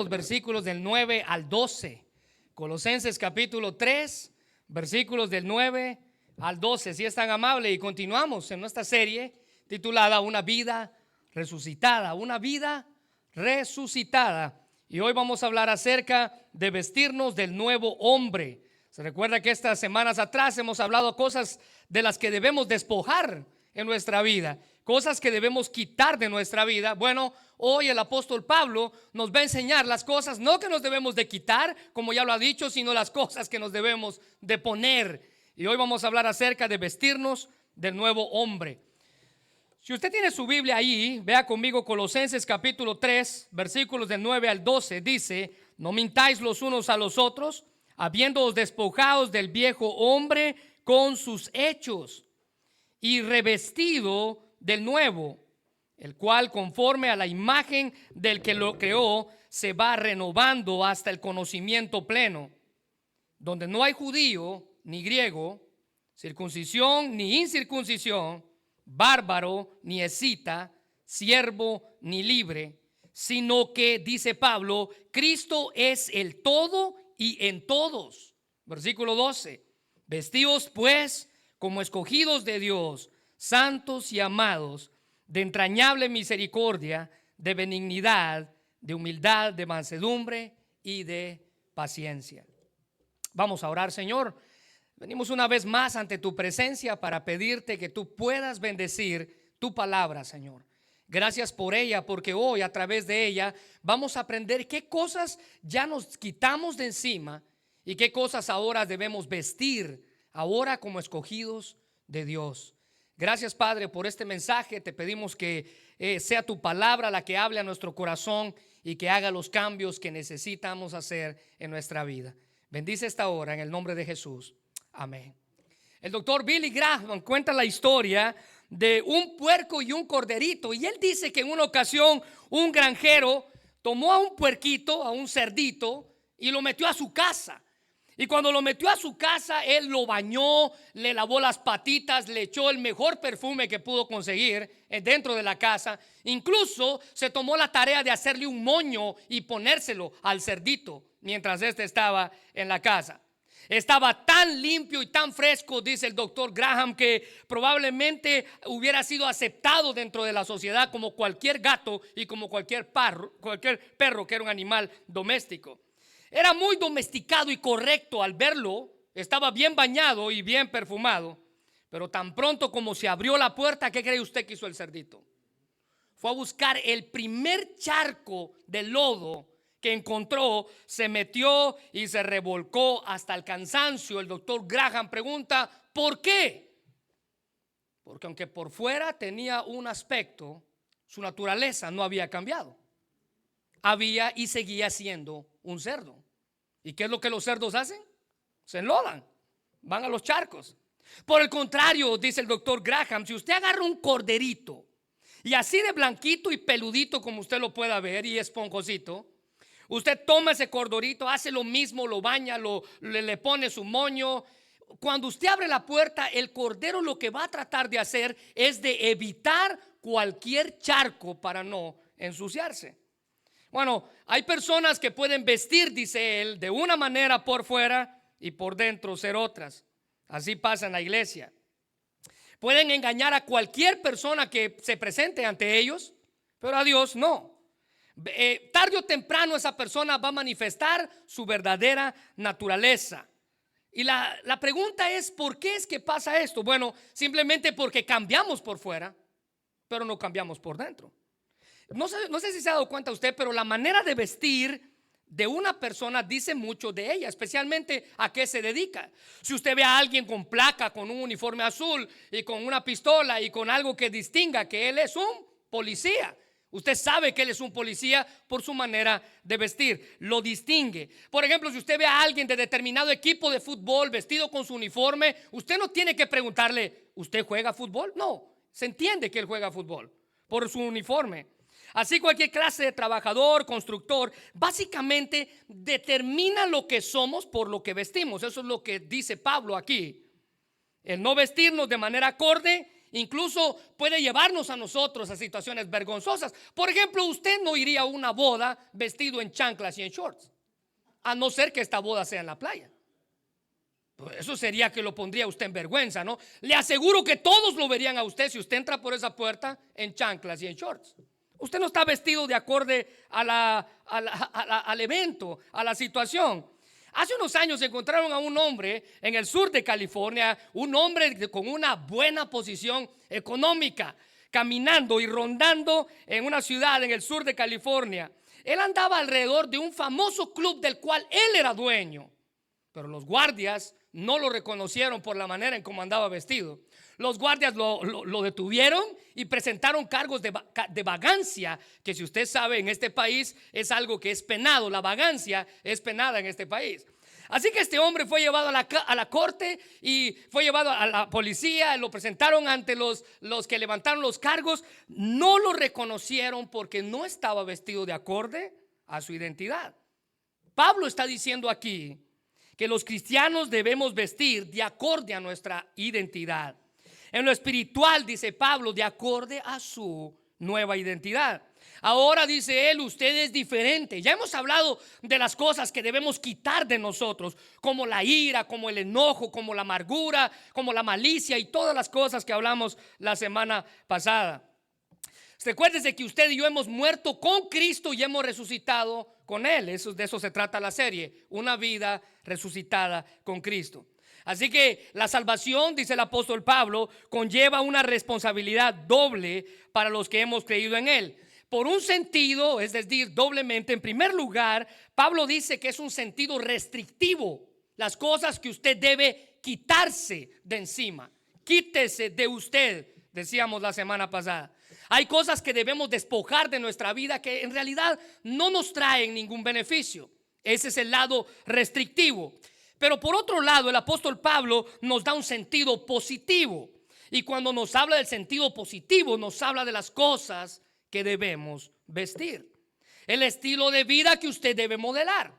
Los versículos del 9 al 12. Colosenses capítulo 3, versículos del 9 al 12. Si es tan amable, y continuamos en nuestra serie titulada Una vida resucitada. Una vida resucitada. Y hoy vamos a hablar acerca de vestirnos del nuevo hombre. Se recuerda que estas semanas atrás hemos hablado cosas de las que debemos despojar en nuestra vida, cosas que debemos quitar de nuestra vida. Bueno, hoy el apóstol Pablo nos va a enseñar las cosas no que nos debemos de quitar, como ya lo ha dicho, sino las cosas que nos debemos de poner. Y hoy vamos a hablar acerca de vestirnos del nuevo hombre. Si usted tiene su Biblia ahí, vea conmigo Colosenses capítulo 3, versículos del 9 al 12. Dice: no mintáis los unos a los otros, habiéndoos despojados del viejo hombre con sus hechos, y revestido del nuevo, el cual conforme a la imagen del que lo creó se va renovando hasta el conocimiento pleno, donde no hay judío ni griego, circuncisión ni incircuncisión, bárbaro ni escita, siervo ni libre, sino que, dice Pablo, Cristo es el todo y en todos. Versículo 12: vestíos pues como escogidos de Dios, santos y amados, de entrañable misericordia, de benignidad, de humildad, de mansedumbre y de paciencia. Vamos a orar. Señor, venimos una vez más ante tu presencia para pedirte que tú puedas bendecir tu palabra, Señor. Gracias por ella, porque hoy a través de ella vamos a aprender qué cosas ya nos quitamos de encima y qué cosas ahora debemos vestir ahora como escogidos de Dios. Gracias, Padre, por este mensaje. Te pedimos que sea tu palabra la que hable a nuestro corazón y que haga los cambios que necesitamos hacer en nuestra vida. Bendice esta hora en el nombre de Jesús. Amén. El doctor Billy Graham cuenta la historia de un puerco y un corderito, y él dice que en una ocasión un granjero tomó a un puerquito, a un cerdito, y lo metió a su casa. Y cuando lo metió a su casa, él lo bañó, le lavó las patitas, le echó el mejor perfume que pudo conseguir dentro de la casa. Incluso se tomó la tarea de hacerle un moño y ponérselo al cerdito mientras este estaba en la casa. Estaba tan limpio y tan fresco, dice el doctor Graham, que probablemente hubiera sido aceptado dentro de la sociedad como cualquier gato y como cualquier perro que era un animal doméstico. Era muy domesticado y correcto al verlo. Estaba bien bañado y bien perfumado. Pero tan pronto como se abrió la puerta, ¿qué cree usted que hizo el cerdito? Fue a buscar el primer charco de lodo que encontró, se metió y se revolcó hasta el cansancio. El doctor Graham pregunta: ¿por qué? Porque aunque por fuera tenía un aspecto, su naturaleza no había cambiado. Había y seguía siendo un cerdo. ¿Y qué es lo que los cerdos hacen? Se enlodan, van a los charcos. Por el contrario, dice el doctor Graham, si usted agarra un corderito y así de blanquito y peludito como usted lo pueda ver y esponjosito, usted toma ese corderito, hace lo mismo, lo baña, le pone su moño. Cuando usted abre la puerta, el cordero lo que va a tratar de hacer es de evitar cualquier charco para no ensuciarse. Bueno, hay personas que pueden vestir, dice él, de una manera por fuera y por dentro ser otras. Así pasa en la iglesia. Pueden engañar a cualquier persona que se presente ante ellos, pero a Dios no. Tarde o temprano esa persona va a manifestar su verdadera naturaleza. Y la pregunta es: ¿por qué es que pasa esto? Bueno, simplemente porque cambiamos por fuera, pero no cambiamos por dentro. No sé si se ha dado cuenta usted, pero la manera de vestir de una persona dice mucho de ella, especialmente a qué se dedica. Si usted ve a alguien con placa, con un uniforme azul y con una pistola y con algo que distinga que él es un policía, usted sabe que él es un policía por su manera de vestir, lo distingue. Por ejemplo, si usted ve a alguien de determinado equipo de fútbol vestido con su uniforme, usted no tiene que preguntarle: ¿usted juega fútbol? No, se entiende que él juega fútbol por su uniforme. Así cualquier clase de trabajador, constructor, básicamente determina lo que somos por lo que vestimos. Eso es lo que dice Pablo aquí. El no vestirnos de manera acorde incluso puede llevarnos a nosotros a situaciones vergonzosas. Por ejemplo, usted no iría a una boda vestido en chanclas y en shorts, a no ser que esta boda sea en la playa. Pues eso sería que lo pondría usted en vergüenza, ¿no? Le aseguro que todos lo verían a usted si usted entra por esa puerta en chanclas y en shorts. Usted no está vestido de acorde al evento, a la situación. Hace unos años encontraron a un hombre en el sur de California, un hombre con una buena posición económica, caminando y rondando en una ciudad en el sur de California. Él andaba alrededor de un famoso club del cual él era dueño, pero los guardias no lo reconocieron por la manera en cómo andaba vestido. Los guardias lo detuvieron y presentaron cargos de vagancia, que si usted sabe en este país es algo que es penado. La vagancia es penada en este país. Así que este hombre fue llevado a la corte y fue llevado a la policía. Lo presentaron ante los que levantaron los cargos. No lo reconocieron porque no estaba vestido de acorde a su identidad. Pablo está diciendo aquí que los cristianos debemos vestir de acorde a nuestra identidad. En lo espiritual, dice Pablo, de acorde a su nueva identidad. Ahora dice él, usted es diferente. Ya hemos hablado de las cosas que debemos quitar de nosotros, como la ira, como el enojo, como la amargura, como la malicia y todas las cosas que hablamos la semana pasada. Recuérdese que usted y yo hemos muerto con Cristo y hemos resucitado con Él. De eso se trata la serie, una vida resucitada con Cristo. Así que la salvación, dice el apóstol Pablo, conlleva una responsabilidad doble para los que hemos creído en Él. Por un sentido, es decir, doblemente. En primer lugar, Pablo dice que es un sentido restrictivo. Las cosas que usted debe quitarse de encima. Quítese de usted, decíamos la semana pasada. Hay cosas que debemos despojar de nuestra vida que en realidad no nos traen ningún beneficio. Ese es el lado restrictivo. Pero por otro lado, el apóstol Pablo nos da un sentido positivo. Y cuando nos habla del sentido positivo, nos habla de las cosas que debemos vestir. El estilo de vida que usted debe modelar.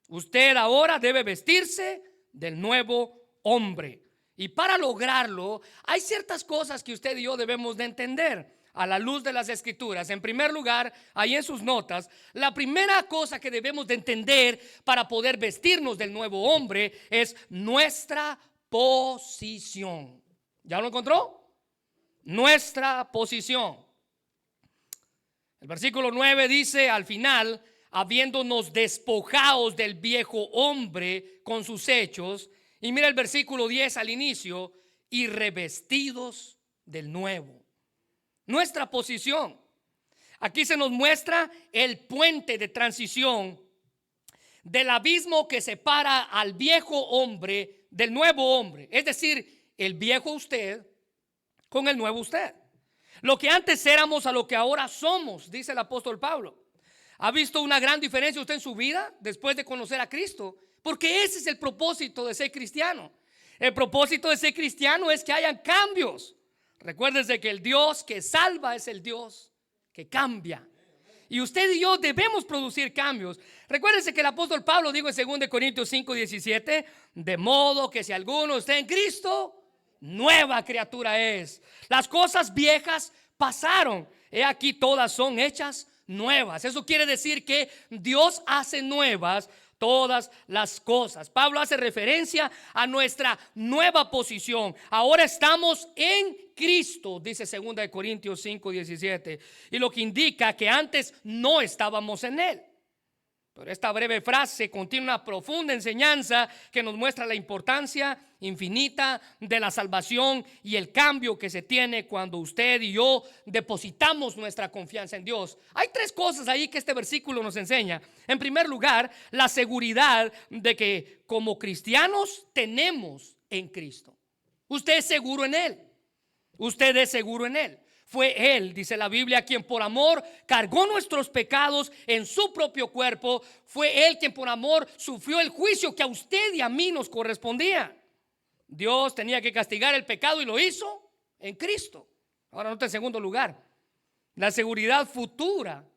Usted ahora debe vestirse del nuevo hombre. Y para lograrlo, hay ciertas cosas que usted y yo debemos de entender a la luz de las Escrituras. En primer lugar, ahí en sus notas, la primera cosa que debemos de entender para poder vestirnos del nuevo hombre es nuestra posición. ¿Ya lo encontró? Nuestra posición. El versículo 9 dice al final, habiéndonos despojados del viejo hombre con sus hechos. Y mira el versículo 10 al inicio, y revestidos del nuevo. Nuestra posición. Aquí se nos muestra el puente de transición del abismo que separa al viejo hombre del nuevo hombre. Es decir, el viejo usted con el nuevo usted. Lo que antes éramos a lo que ahora somos, dice el apóstol Pablo. ¿Ha visto una gran diferencia usted en su vida después de conocer a Cristo? Porque ese es el propósito de ser cristiano. El propósito de ser cristiano es que hayan cambios. Recuérdese que el Dios que salva es el Dios que cambia. Y usted y yo debemos producir cambios. Recuérdese que el apóstol Pablo dijo en 2 Corintios 5:17, de modo que si alguno está en Cristo, nueva criatura es. Las cosas viejas pasaron, he aquí todas son hechas nuevas. Eso quiere decir que Dios hace nuevas todas las cosas. Pablo hace referencia a nuestra nueva posición. Ahora estamos en Cristo, dice 2 Corintios 5:17, y lo que indica que antes no estábamos en Él. Pero esta breve frase contiene una profunda enseñanza que nos muestra la importancia infinita de la salvación y el cambio que se tiene cuando usted y yo depositamos nuestra confianza en Dios. Hay tres cosas ahí que este versículo nos enseña. En primer lugar, la seguridad de que como cristianos tenemos en Cristo. Usted es seguro en Él. Usted es seguro en Él. Fue Él, dice la Biblia, quien por amor cargó nuestros pecados en su propio cuerpo. Fue Él quien por amor sufrió el juicio que a usted y a mí nos correspondía. Dios tenía que castigar el pecado y lo hizo en Cristo. Ahora nota en segundo lugar, la seguridad futura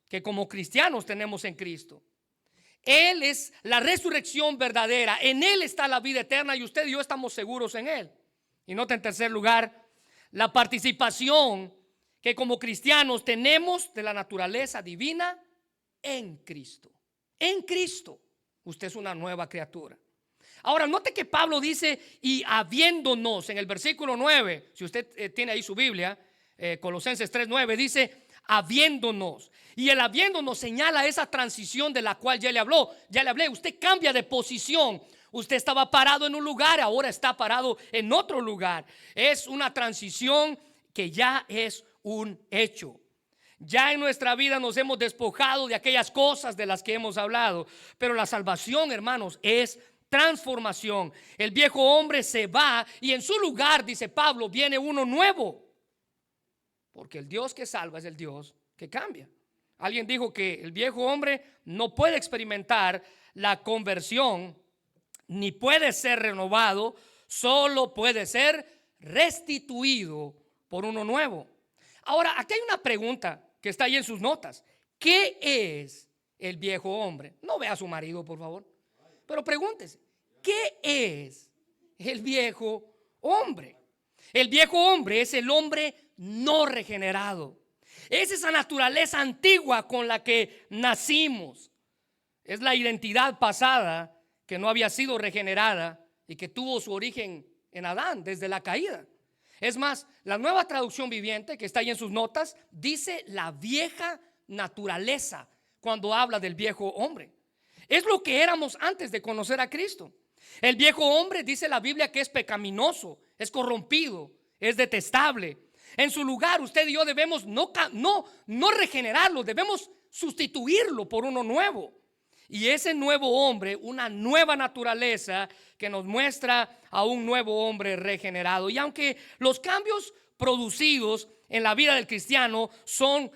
que como cristianos tenemos en Cristo. Él es la resurrección verdadera. En Él está la vida eterna y usted y yo estamos seguros en Él. Y nota en tercer lugar, la participación que como cristianos tenemos de la naturaleza divina en Cristo. En Cristo, usted es una nueva criatura. Ahora, note que Pablo dice, y habiéndonos, en el versículo 9, si usted tiene ahí su Biblia, Colosenses 3:9, dice, habiéndonos. Y el habiéndonos señala esa transición de la cual ya le hablé. Usted cambia de posición. Usted estaba parado en un lugar, ahora está parado en otro lugar. Es una transición que ya es un hecho. Ya en nuestra vida nos hemos despojado de aquellas cosas de las que hemos hablado. Pero la salvación, hermanos, es transformación. El viejo hombre se va y en su lugar, dice Pablo, viene uno nuevo. Porque el Dios que salva es el Dios que cambia. Alguien dijo que el viejo hombre no puede experimentar la conversión, ni puede ser renovado, solo puede ser restituido por uno nuevo. Ahora, aquí hay una pregunta que está ahí en sus notas. ¿Qué es el viejo hombre? No vea a su marido, por favor, pero pregúntese, ¿qué es el viejo hombre? El viejo hombre es el hombre no regenerado. Es esa naturaleza antigua con la que nacimos. Es la identidad pasada que no había sido regenerada y que tuvo su origen en Adán desde la caída. Es más, la Nueva Traducción Viviente, que está ahí en sus notas, dice la vieja naturaleza cuando habla del viejo hombre. Es lo que éramos antes de conocer a Cristo. El viejo hombre, dice la Biblia, que es pecaminoso, es corrompido, es detestable. En su lugar, usted y yo debemos no regenerarlo, debemos sustituirlo por uno nuevo. Y ese nuevo hombre, una nueva naturaleza que nos muestra a un nuevo hombre regenerado. Y aunque los cambios producidos en la vida del cristiano son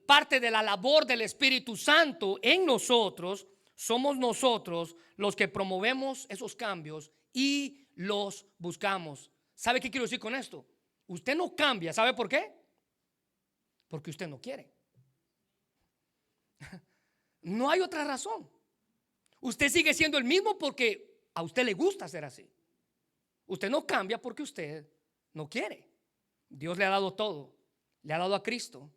parte de la labor del Espíritu Santo en nosotros, somos nosotros los que promovemos esos cambios y los buscamos. ¿Sabe qué quiero decir con esto? Usted no cambia, ¿sabe por qué? Porque usted no quiere. No hay otra razón. Usted sigue siendo el mismo porque a usted le gusta ser así. Usted no cambia porque usted no quiere. Dios le ha dado todo. Le ha dado a Cristo,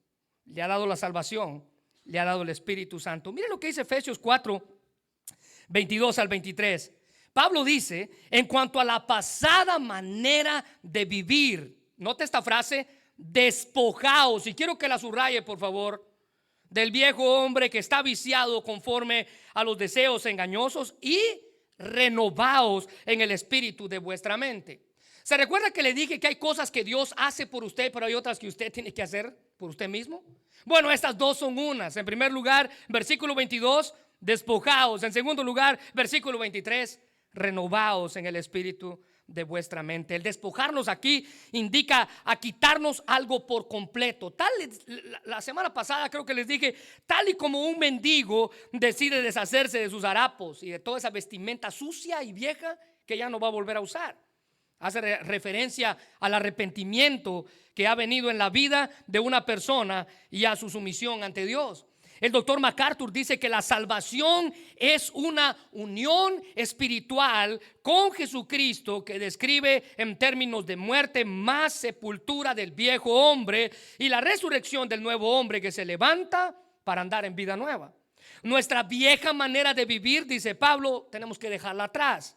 le ha dado la salvación, le ha dado el Espíritu Santo. Mire lo que dice Efesios 4:22 al 23. Pablo dice, en cuanto a la pasada manera de vivir, note esta frase, despojaos, y quiero que la subraye por favor, del viejo hombre que está viciado conforme a los deseos engañosos, y renovaos en el espíritu de vuestra mente. ¿Se recuerda que le dije que hay cosas que Dios hace por usted, pero hay otras que usted tiene que hacer por usted mismo? Bueno, estas dos son unas. En primer lugar, versículo 22, despojaos. En segundo lugar, versículo 23, renovaos en el espíritu de vuestra mente. El despojarnos aquí indica a quitarnos algo por completo. La semana pasada creo que les dije, tal y como un mendigo decide deshacerse de sus harapos y de toda esa vestimenta sucia y vieja que ya no va a volver a usar. Hace referencia al arrepentimiento que ha venido en la vida de una persona y a su sumisión ante Dios. El doctor MacArthur dice que la salvación es una unión espiritual con Jesucristo que describe en términos de muerte más sepultura del viejo hombre y la resurrección del nuevo hombre que se levanta para andar en vida nueva. Nuestra vieja manera de vivir, dice Pablo, tenemos que dejarla atrás.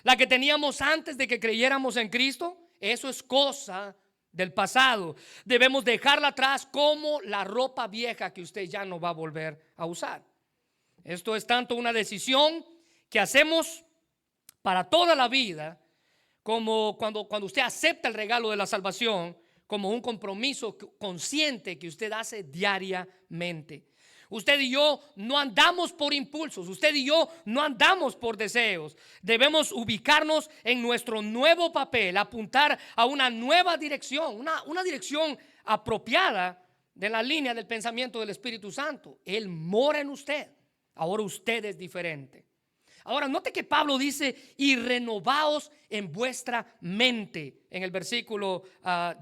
La que teníamos antes de que creyéramos en Cristo, eso es cosa del pasado. Debemos dejarla atrás como la ropa vieja que usted ya no va a volver a usar. Esto es tanto una decisión que hacemos para toda la vida, como cuando usted acepta el regalo de la salvación, como un compromiso consciente que usted hace diariamente. Usted y yo no andamos por impulsos, usted y yo no andamos por deseos. Debemos ubicarnos en nuestro nuevo papel, apuntar a una nueva dirección, una dirección apropiada de la línea del pensamiento del Espíritu Santo. Él mora en usted, ahora usted es diferente. Ahora note que Pablo dice, y renovaos en vuestra mente, en el versículo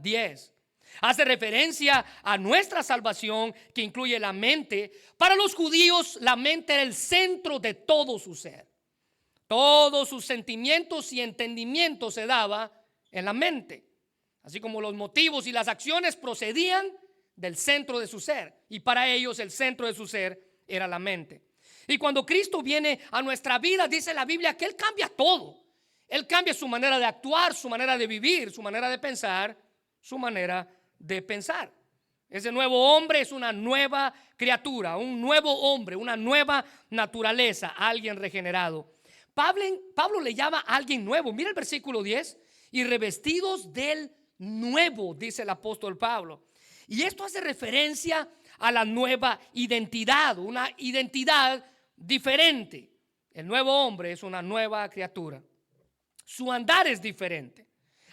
10. Hace referencia a nuestra salvación que incluye la mente. Para los judíos la mente era el centro de todo su ser. Todos sus sentimientos y entendimientos se daba en la mente. así como los motivos y las acciones procedían del centro de su ser, y para ellos el centro de su ser era la mente. Y cuando Cristo viene a nuestra vida, dice la Biblia que Él cambia todo. Él cambia su manera de actuar, su manera de vivir, su manera de pensar, su manera de pensar. Ese nuevo hombre es una nueva criatura, un nuevo hombre, una nueva naturaleza, alguien regenerado. Pablo le llama a alguien nuevo. Mira el versículo 10. Y revestidos del nuevo, dice el apóstol Pablo. Y esto hace referencia a la nueva identidad, una identidad diferente. El nuevo hombre es una nueva criatura. Su andar es diferente.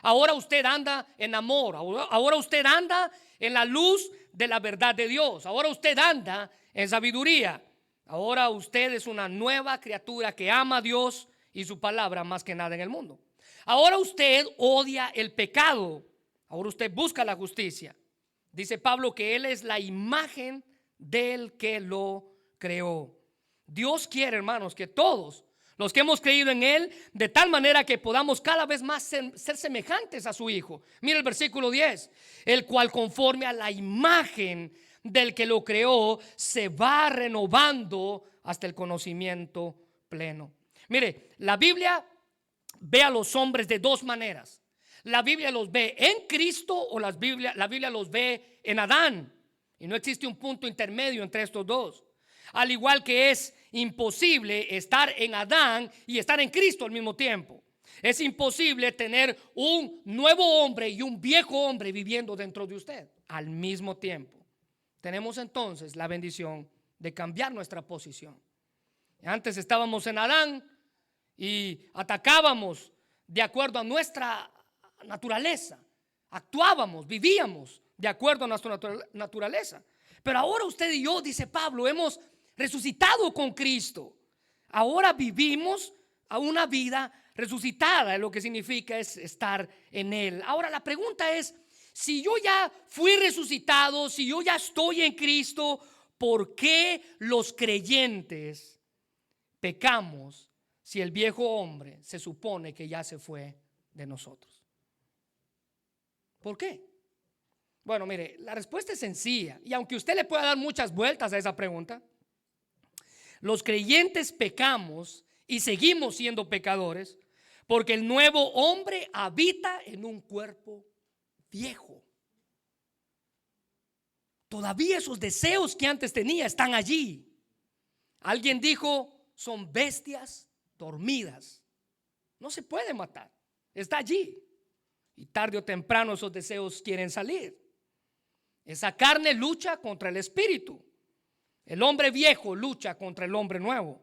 Ahora usted anda en amor, ahora usted anda en la luz de la verdad de Dios, ahora usted anda en sabiduría, ahora usted es una nueva criatura que ama a Dios y su palabra más que nada en el mundo. Ahora usted odia el pecado, ahora usted busca la justicia. Dice Pablo que Él es la imagen del que lo creó. Dios quiere, hermanos, que todos los que hemos creído en Él, de tal manera que podamos cada vez más ser semejantes a su Hijo. Mira el versículo 10. El cual conforme a la imagen del que lo creó, se va renovando hasta el conocimiento pleno. Mire, la Biblia ve a los hombres de dos maneras. La Biblia los ve en Cristo o la Biblia los ve en Adán. Y no existe un punto intermedio entre estos dos. Al igual que es imposible estar en Adán y estar en Cristo al mismo tiempo. Es imposible tener un nuevo hombre y un viejo hombre viviendo dentro de usted al mismo tiempo. Tenemos entonces la bendición de cambiar nuestra posición. Antes estábamos en Adán y atacábamos de acuerdo a nuestra naturaleza. Actuábamos, vivíamos de acuerdo a nuestra naturaleza. Pero ahora usted y yo, dice Pablo, hemos resucitado con Cristo. Ahora vivimos a una vida resucitada, lo que significa es estar en Él. Ahora la pregunta es, si yo ya fui resucitado, si yo ya estoy en Cristo, ¿por qué los creyentes pecamos si el viejo hombre se supone que ya se fue de nosotros? ¿Por qué? Bueno, mire, la respuesta es sencilla, y aunque usted le pueda dar muchas vueltas a esa pregunta, los creyentes pecamos y seguimos siendo pecadores porque el nuevo hombre habita en un cuerpo viejo. Todavía esos deseos que antes tenía están allí. Alguien dijo, son bestias dormidas. No se puede matar, está allí. Y tarde o temprano esos deseos quieren salir. Esa carne lucha contra el espíritu. El hombre viejo lucha contra el hombre nuevo.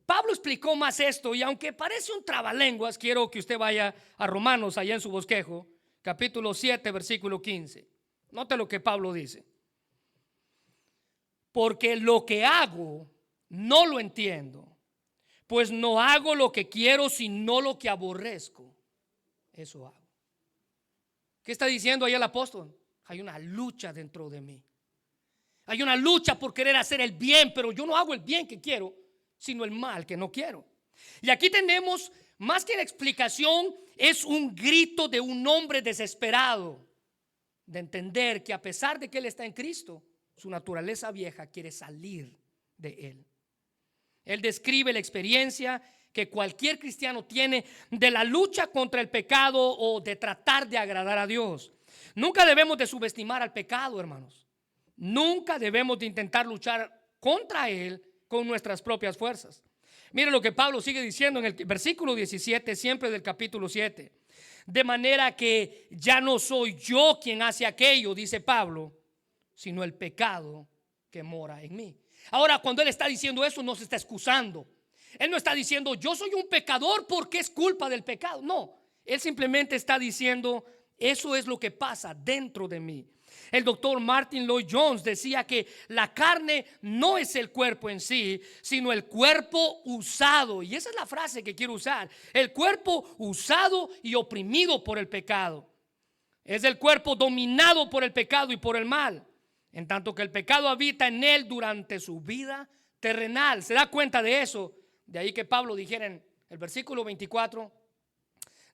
Pablo explicó más esto, y aunque parece un trabalenguas, quiero que usted vaya a Romanos, allá en su bosquejo, capítulo 7, versículo 15. Note lo que Pablo dice. Porque lo que hago no lo entiendo, pues no hago lo que quiero, sino lo que aborrezco. Eso hago. ¿Qué está diciendo ahí el apóstol? Hay una lucha dentro de mí. Hay una lucha por querer hacer el bien, pero yo no hago el bien que quiero, sino el mal que no quiero. Y aquí tenemos, más que la explicación, es un grito de un hombre desesperado, de entender que a pesar de que él está en Cristo, su naturaleza vieja quiere salir de él. Él describe la experiencia que cualquier cristiano tiene de la lucha contra el pecado o de tratar de agradar a Dios. Nunca debemos de subestimar al pecado, hermanos. Nunca debemos de intentar luchar contra él con nuestras propias fuerzas. Mire lo que Pablo sigue diciendo en el versículo 17, siempre del capítulo 7. De manera que ya no soy yo quien hace aquello, dice Pablo, sino el pecado que mora en mí. Ahora, cuando él está diciendo eso, no se está excusando. Él no está diciendo yo soy un pecador porque es culpa del pecado. No, él simplemente está diciendo eso es lo que pasa dentro de mí. El doctor Martin Lloyd Jones decía que la carne no es el cuerpo en sí, sino el cuerpo usado. Y esa es la frase que quiero usar. El cuerpo usado y oprimido por el pecado. Es el cuerpo dominado por el pecado y por el mal, en tanto que el pecado habita en él durante su vida terrenal. ¿Se da cuenta de eso? De ahí que Pablo dijera en el versículo 24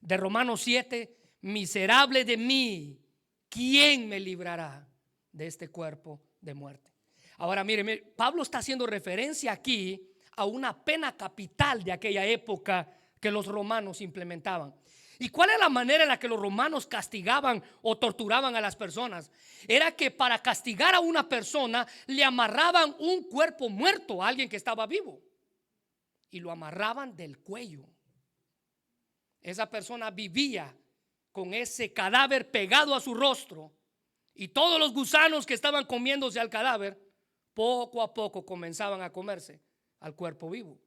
de Romanos 7, miserable de mí, ¿quién me librará de este cuerpo de muerte? Ahora mire, Pablo está haciendo referencia aquí a una pena capital de aquella época que los romanos implementaban. ¿Y cuál es la manera en la que los romanos castigaban o torturaban a las personas? Era que para castigar a una persona le amarraban un cuerpo muerto a alguien que estaba vivo y lo amarraban del cuello. Esa persona vivía con ese cadáver pegado a su rostro, y todos los gusanos que estaban comiéndose al cadáver poco a poco comenzaban a comerse al cuerpo vivo.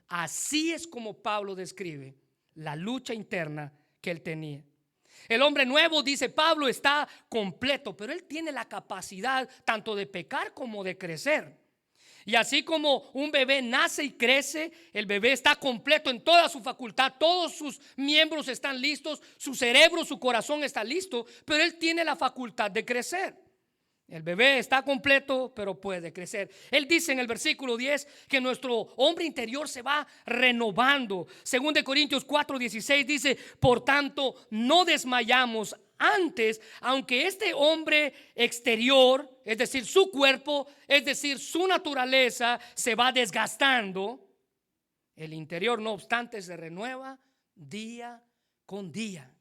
Así es como Pablo describe la lucha interna que él tenía. El hombre nuevo, dice Pablo, está completo, pero él tiene la capacidad tanto de pecar como de crecer. Y así como un bebé nace y crece, el bebé está completo en toda su facultad, todos sus miembros están listos, su cerebro, su corazón está listo, pero él tiene la facultad de crecer. El bebé está completo, pero puede crecer. Él dice en el versículo 10 que nuestro hombre interior se va renovando. Según de Corintios 4:16 dice: por tanto, no desmayamos antes, aunque este hombre exterior, es decir, su cuerpo, es decir, su naturaleza, se va desgastando, el interior, no obstante, se renueva día con día.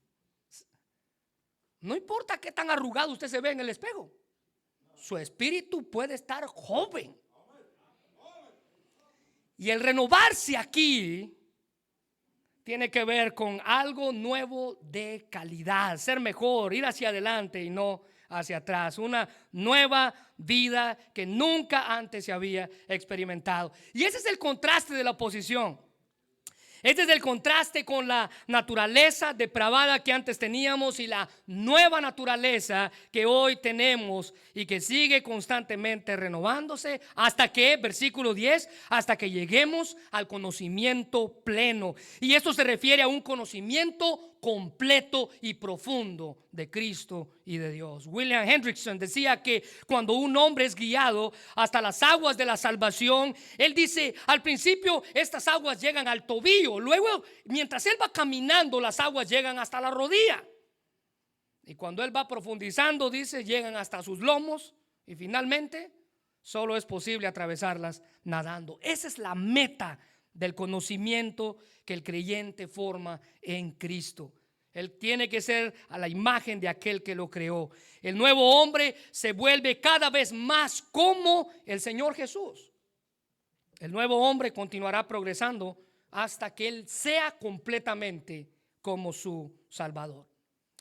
No importa qué tan arrugado usted se ve en el espejo, su espíritu puede estar joven. Y el renovarse aquí tiene que ver con algo nuevo de calidad, ser mejor, ir hacia adelante y no hacia atrás. Una nueva vida que nunca antes se había experimentado. Y ese es el contraste de la oposición. Este es el contraste con la naturaleza depravada que antes teníamos y la nueva naturaleza que hoy tenemos y que sigue constantemente renovándose hasta que, versículo 10, hasta que lleguemos al conocimiento pleno. Y esto se refiere a un conocimiento completo y profundo de Cristo y de Dios. William Hendrickson decía que cuando un hombre es guiado hasta las aguas de la salvación, él dice, al principio estas aguas llegan al tobillo, luego mientras él va caminando las aguas llegan hasta la rodilla, y cuando él va profundizando, dice, llegan hasta sus lomos, y finalmente solo es posible atravesarlas nadando. Esa es la meta del conocimiento que el creyente forma en Cristo. Él tiene que ser a la imagen de aquel que lo creó. El nuevo hombre se vuelve cada vez más como el Señor Jesús. El nuevo hombre continuará progresando hasta que él sea completamente como su Salvador.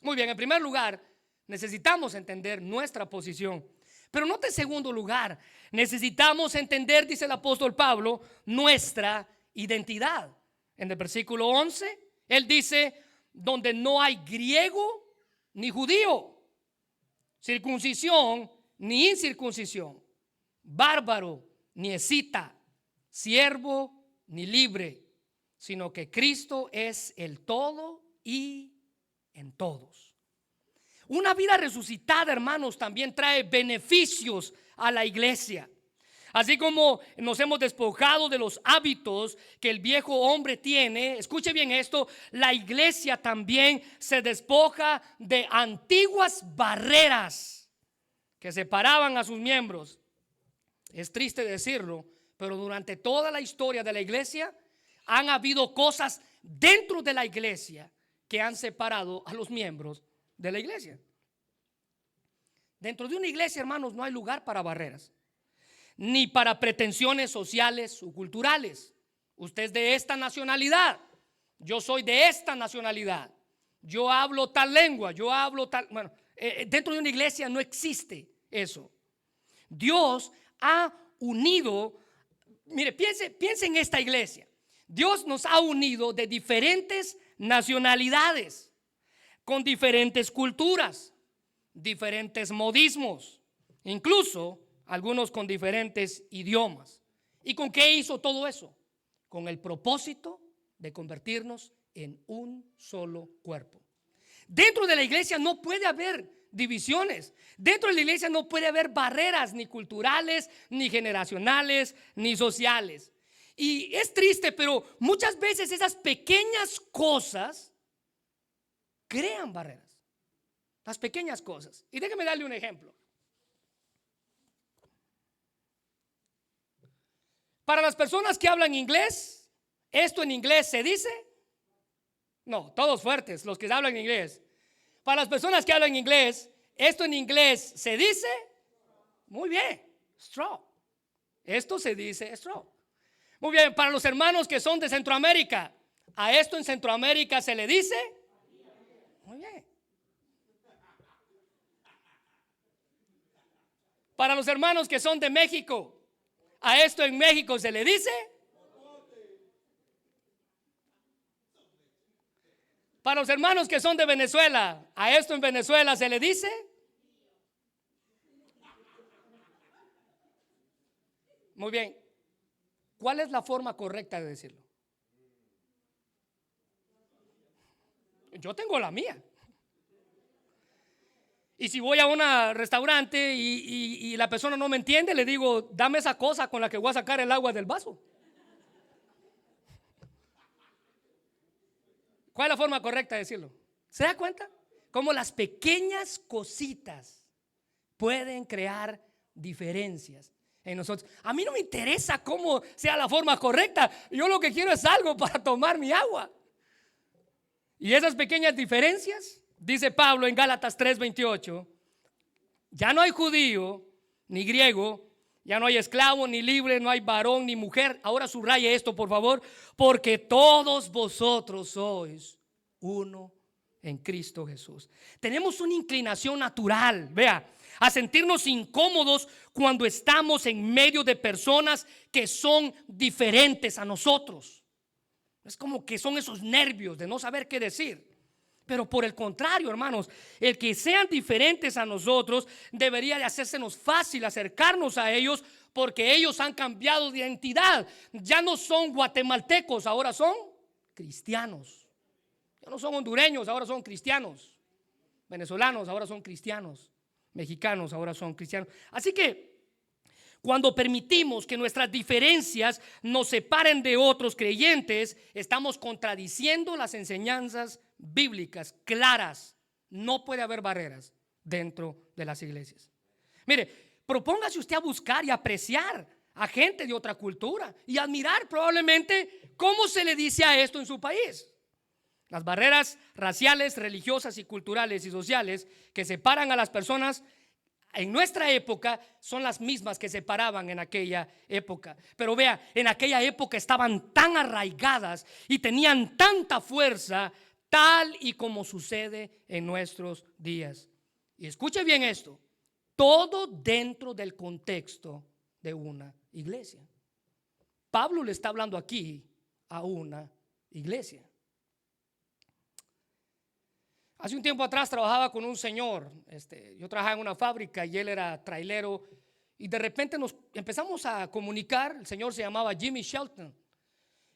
Muy bien, en primer lugar, necesitamos entender nuestra posición. Pero note, en segundo lugar, necesitamos entender, dice el apóstol Pablo, nuestra identidad. En el versículo 11, él dice, donde no hay griego ni judío, circuncisión ni incircuncisión, bárbaro ni escita, siervo ni libre, sino que Cristo es el todo y en todos. Una vida resucitada, hermanos, también trae beneficios a la iglesia. Así como nos hemos despojado de los hábitos que el viejo hombre tiene, escuche bien esto, la iglesia también se despoja de antiguas barreras que separaban a sus miembros. Es triste decirlo, pero durante toda la historia de la iglesia han habido cosas dentro de la iglesia que han separado a los miembros de la iglesia. Dentro de una iglesia, hermanos, no hay lugar para barreras, ni para pretensiones sociales o culturales. Usted es de esta nacionalidad, yo soy de esta nacionalidad, yo hablo tal lengua, yo hablo tal. Bueno, dentro de una iglesia no existe eso. Dios ha unido, mire, piense en esta iglesia. Dios nos ha unido de diferentes nacionalidades, con diferentes culturas, diferentes modismos, incluso algunos con diferentes idiomas. ¿Y con qué hizo todo eso? Con el propósito de convertirnos en un solo cuerpo. Dentro de la iglesia no puede haber divisiones. Dentro de la iglesia no puede haber barreras ni culturales, ni generacionales, ni sociales. Y es triste, pero muchas veces esas pequeñas cosas crean barreras. Las pequeñas cosas. Y déjeme darle un ejemplo. Para las personas que hablan inglés, ¿esto en inglés se dice? No, todos fuertes, los que hablan inglés. Para las personas que hablan inglés, ¿esto en inglés se dice? Muy bien, straw. Esto se dice straw. Muy bien, para los hermanos que son de Centroamérica, ¿a esto en Centroamérica se le dice? Muy bien. Para los hermanos que son de México, ¿a esto en México se le dice? Para los hermanos que son de Venezuela, ¿a esto en Venezuela se le dice? Muy bien. ¿Cuál es la forma correcta de decirlo? Yo tengo la mía. Y si voy a un restaurante y la persona no me entiende, le digo, dame esa cosa con la que voy a sacar el agua del vaso. ¿Cuál es la forma correcta de decirlo? ¿Se da cuenta? Cómo las pequeñas cositas pueden crear diferencias en nosotros. A mí no me interesa cómo sea la forma correcta. Yo lo que quiero es algo para tomar mi agua. Y esas pequeñas diferencias, dice Pablo en Gálatas 3:28, ya no hay judío ni griego, ya no hay esclavo ni libre, no hay varón ni mujer. Ahora subraye esto, por favor, porque todos vosotros sois uno en Cristo Jesús. Tenemos una inclinación natural, vea, a sentirnos incómodos cuando estamos en medio de personas que son diferentes a nosotros. Es como que son esos nervios de no saber qué decir. Pero por el contrario, hermanos, el que sean diferentes a nosotros debería de hacérsenos fácil acercarnos a ellos, porque ellos han cambiado de identidad. Ya no son guatemaltecos, ahora son cristianos. Ya no son hondureños, ahora son cristianos. Venezolanos, ahora son cristianos. Mexicanos, ahora son cristianos. Así que cuando permitimos que nuestras diferencias nos separen de otros creyentes, estamos contradiciendo las enseñanzas bíblicas claras. No puede haber barreras dentro de las iglesias. Mire, propóngase usted a buscar y apreciar a gente de otra cultura y admirar probablemente cómo se le dice a esto en su país. Las barreras raciales, religiosas y culturales y sociales que separan a las personas en nuestra época son las mismas que separaban en aquella época. Pero vea, en aquella época estaban tan arraigadas y tenían tanta fuerza, tal y como sucede en nuestros días. Y escuche bien esto, todo dentro del contexto de una iglesia. Pablo le está hablando aquí a una iglesia. Hace un tiempo atrás trabajaba con un señor, yo trabajaba en una fábrica y él era trailero, y de repente nos empezamos a comunicar. El señor se llamaba Jimmy Shelton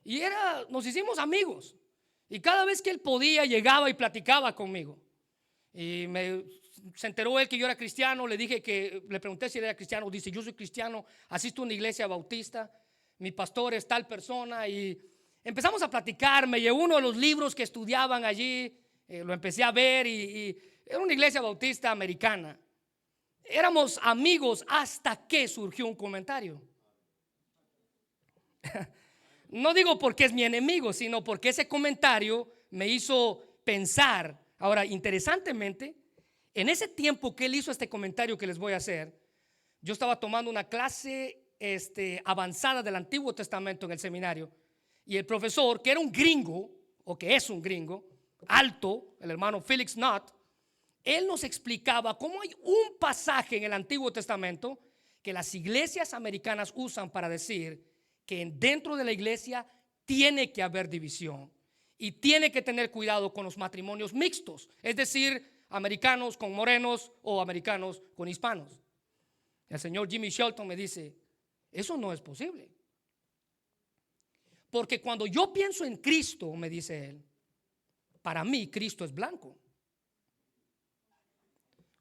y nos hicimos amigos, y cada vez que él podía llegaba y platicaba conmigo. Y se enteró él que yo era cristiano. Le pregunté si él era cristiano. Dice, yo soy cristiano, asisto a una iglesia bautista, mi pastor es tal persona. Y empezamos a platicar. Me llevó uno de los libros que estudiaban allí. Lo empecé a ver y era una iglesia bautista americana. Éramos amigos hasta que surgió un comentario. No digo porque es mi enemigo, sino porque ese comentario me hizo pensar. Ahora, interesantemente, en ese tiempo que él hizo este comentario que les voy a hacer, yo estaba tomando una clase avanzada del Antiguo Testamento en el seminario, y el profesor, que era un gringo, o que es un gringo alto, el hermano Felix Knott, él nos explicaba cómo hay un pasaje en el Antiguo Testamento que las iglesias americanas usan para decir que dentro de la iglesia tiene que haber división y tiene que tener cuidado con los matrimonios mixtos, es decir, americanos con morenos o americanos con hispanos. El señor Jimmy Shelton me dice, eso no es posible, porque cuando yo pienso en Cristo, me dice él, para mí Cristo es blanco.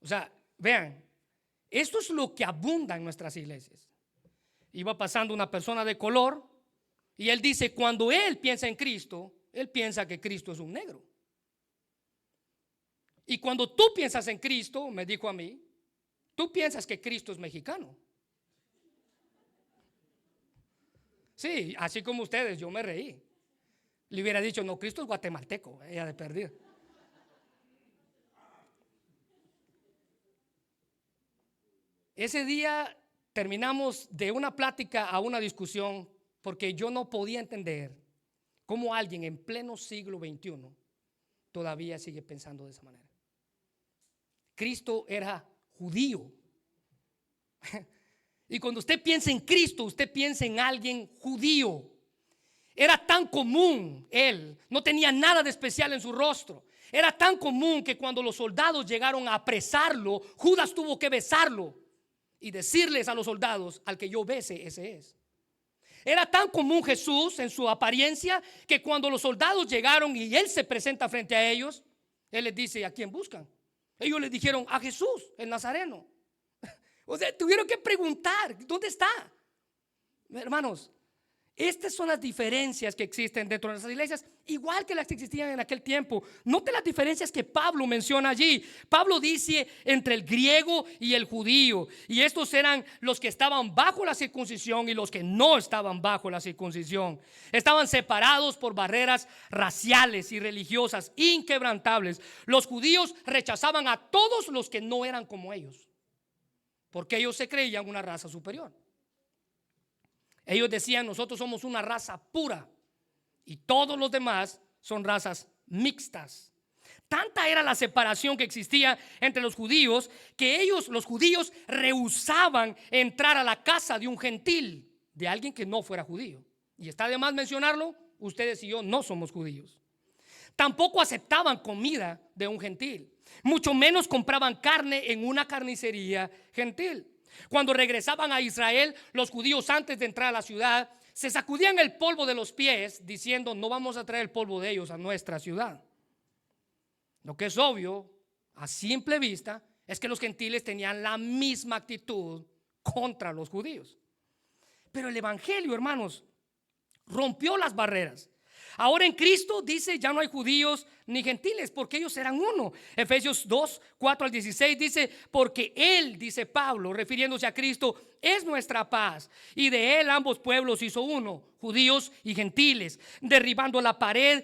O sea, vean, esto es lo que abunda en nuestras iglesias. Iba pasando una persona de color y él dice, cuando él piensa en Cristo, él piensa que Cristo es un negro. Y cuando tú piensas en Cristo, me dijo a mí, tú piensas que Cristo es mexicano. Sí, así como ustedes, yo me reí. Le hubiera dicho, no, Cristo es guatemalteco, ella de perdido. Ese día terminamos de una plática a una discusión porque yo no podía entender cómo alguien en pleno siglo XXI todavía sigue pensando de esa manera. Cristo era judío. Y cuando usted piensa en Cristo, usted piensa en alguien judío. Era tan común él, no tenía nada de especial en su rostro. Era tan común que cuando los soldados llegaron a apresarlo, Judas tuvo que besarlo y decirles a los soldados, al que yo bese, ese es. Era tan común Jesús en su apariencia que cuando los soldados llegaron y él se presenta frente a ellos, él les dice, ¿a quién buscan? Ellos le dijeron, a Jesús, el Nazareno. O sea, tuvieron que preguntar, ¿dónde está? Hermanos, estas son las diferencias que existen dentro de nuestras iglesias, igual que las que existían en aquel tiempo. Note las diferencias que Pablo menciona allí. Pablo dice entre el griego y el judío, y estos eran los que estaban bajo la circuncisión y los que no estaban bajo la circuncisión. Estaban separados por barreras raciales y religiosas inquebrantables. Los judíos rechazaban a todos los que no eran como ellos, porque ellos se creían una raza superior. Ellos decían, nosotros somos una raza pura y todos los demás son razas mixtas. Tanta era la separación que existía entre los judíos que ellos, los judíos, rehusaban entrar a la casa de un gentil, de alguien que no fuera judío. Y está de más mencionarlo, ustedes y yo no somos judíos. Tampoco aceptaban comida de un gentil, mucho menos compraban carne en una carnicería gentil. Cuando regresaban a Israel, los judíos, antes de entrar a la ciudad, se sacudían el polvo de los pies diciendo, no vamos a traer el polvo de ellos a nuestra ciudad. Lo que es obvio a simple vista es que los gentiles tenían la misma actitud contra los judíos. Pero el evangelio, hermanos, rompió las barreras. Ahora en Cristo dice, ya no hay judíos ni gentiles, porque ellos eran uno. Efesios 2, 4 al 16 dice, porque Él, dice Pablo, refiriéndose a Cristo, es nuestra paz, y de Él ambos pueblos hizo uno, judíos y gentiles, derribando la pared